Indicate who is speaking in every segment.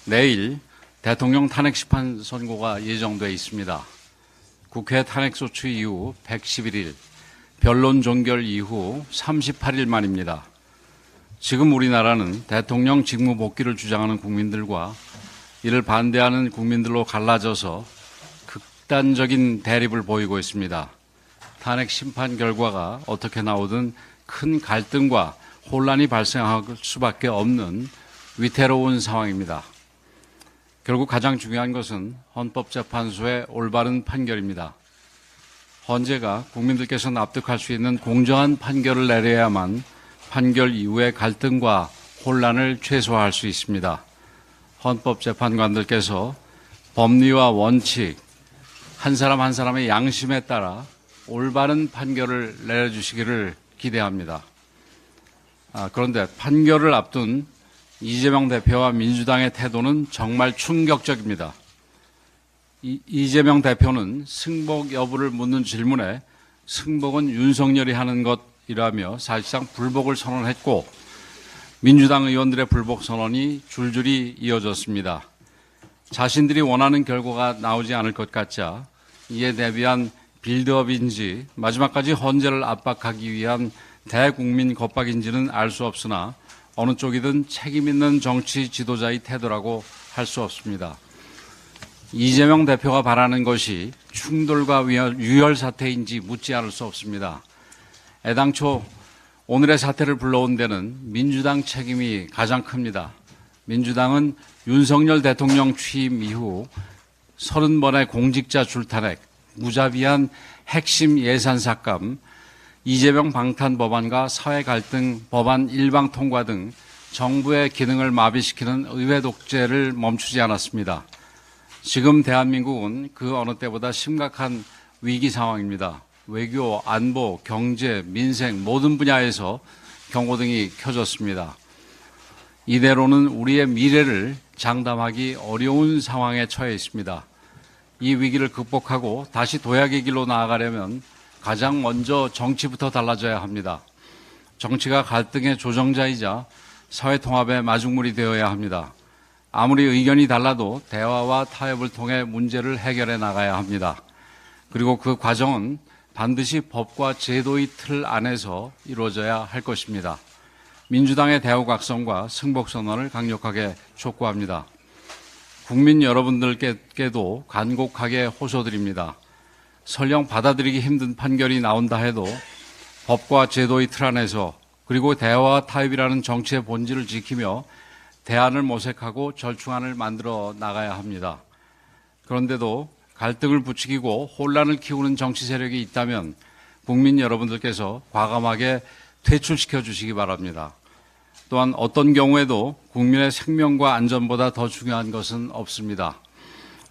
Speaker 1: 내일 대통령 탄핵 심판 선고가 예정돼 있습니다. 국회 탄핵소추 이후 111일, 변론 종결 이후 38일 만입니다. 지금 우리나라는 대통령 직무 복귀를 주장하는 국민들과 이를 반대하는 국민들로 갈라져서 극단적인 대립을 보이고 있습니다. 탄핵 심판 결과가 어떻게 나오든 큰 갈등과 혼란이 발생할 수밖에 없는 위태로운 상황입니다. 결국 가장 중요한 것은 헌법재판소의 올바른 판결입니다. 헌재가 국민들께서 납득할 수 있는 공정한 판결을 내려야만 판결 이후의 갈등과 혼란을 최소화할 수 있습니다. 헌법재판관들께서 법리와 원칙, 한 사람 한 사람의 양심에 따라 올바른 판결을 내려주시기를 기대합니다. 그런데 판결을 앞둔 이재명 대표와 민주당의 태도는 정말 충격적입니다. 이재명 대표는 승복 여부를 묻는 질문에 승복은 윤석열이 하는 것이라며 사실상 불복을 선언했고 민주당 의원들의 불복 선언이 줄줄이 이어졌습니다. 자신들이 원하는 결과가 나오지 않을 것 같자 이에 대비한 빌드업인지 마지막까지 헌재를 압박하기 위한 대국민 겁박인지는 알 수 없으나 어느 쪽이든 책임 있는 정치 지도자의 태도라고 할 수 없습니다. 이재명 대표가 바라는 것이 충돌과 유혈 사태인지 묻지 않을 수 없습니다. 애당초 오늘의 사태를 불러온 데는 민주당 책임이 가장 큽니다. 민주당은 윤석열 대통령 취임 이후 30번의 공직자 줄탄핵, 무자비한 핵심 예산 삭감, 이재명 방탄 법안과 사회 갈등 법안 일방 통과 등 정부의 기능을 마비시키는 의회 독재를 멈추지 않았습니다. 지금 대한민국은 그 어느 때보다 심각한 위기 상황입니다. 외교, 안보, 경제, 민생 모든 분야에서 경고등이 켜졌습니다. 이대로는 우리의 미래를 장담하기 어려운 상황에 처해 있습니다. 이 위기를 극복하고 다시 도약의 길로 나아가려면 가장 먼저 정치부터 달라져야 합니다. 정치가 갈등의 조정자이자 사회통합의 마중물이 되어야 합니다. 아무리 의견이 달라도 대화와 타협을 통해 문제를 해결해 나가야 합니다. 그리고 그 과정은 반드시 법과 제도의 틀 안에서 이루어져야 할 것입니다. 민주당의 대우각성과 승복선언을 강력하게 촉구합니다. 국민 여러분들께도 간곡하게 호소드립니다. 설령 받아들이기 힘든 판결이 나온다 해도 법과 제도의 틀 안에서 그리고 대화와 타협이라는 정치의 본질을 지키며 대안을 모색하고 절충안을 만들어 나가야 합니다. 그런데도 갈등을 부추기고 혼란을 키우는 정치 세력이 있다면 국민 여러분들께서 과감하게 퇴출시켜 주시기 바랍니다. 또한 어떤 경우에도 국민의 생명과 안전보다 더 중요한 것은 없습니다.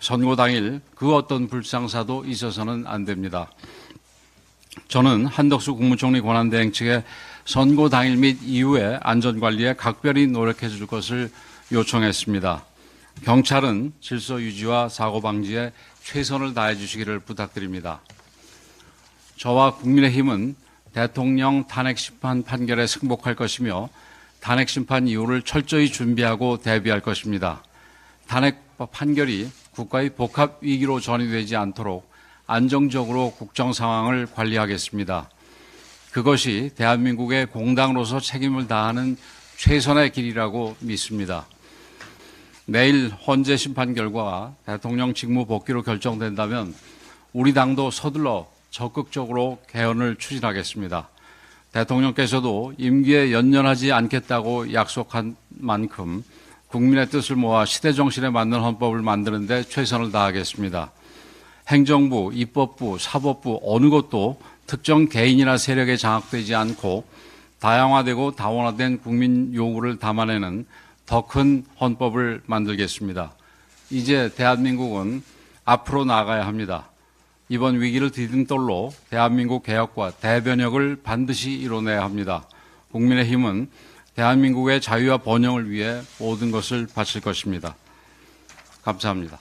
Speaker 1: 선고 당일 그 어떤 불상사도 있어서는 안 됩니다. 저는 한덕수 국무총리 권한대행 측에 선고 당일 및 이후에 안전관리에 각별히 노력해 줄 것을 요청했습니다. 경찰은 질서 유지와 사고 방지에 최선을 다해 주시기를 부탁드립니다. 저와 국민의힘은 대통령 탄핵 심판 판결에 승복할 것이며 탄핵 심판 이후를 철저히 준비하고 대비할 것입니다. 탄핵 판결이 국가의 복합 위기로 전이되지 않도록 안정적으로 국정 상황을 관리하겠습니다. 그것이 대한민국의 공당으로서 책임을 다하는 최선의 길이라고 믿습니다. 내일 헌재 심판 결과가 대통령 직무 복귀로 결정된다면 우리 당도 서둘러 적극적으로 개헌을 추진하겠습니다. 대통령께서도 임기에 연연하지 않겠다고 약속한 만큼 국민의 뜻을 모아 시대 정신에 맞는 헌법을 만드는 데 최선을 다하겠습니다. 행정부, 입법부, 사법부 어느 것도 특정 개인이나 세력에 장악되지 않고 다양화되고 다원화된 국민 요구를 담아내는 더 큰 헌법을 만들겠습니다. 이제 대한민국은 앞으로 나아가야 합니다. 이번 위기를 디딤돌로 대한민국 개혁과 대변혁을 반드시 이뤄내야 합니다. 국민의힘은 대한민국의 자유와 번영을 위해 모든 것을 바칠 것입니다. 감사합니다.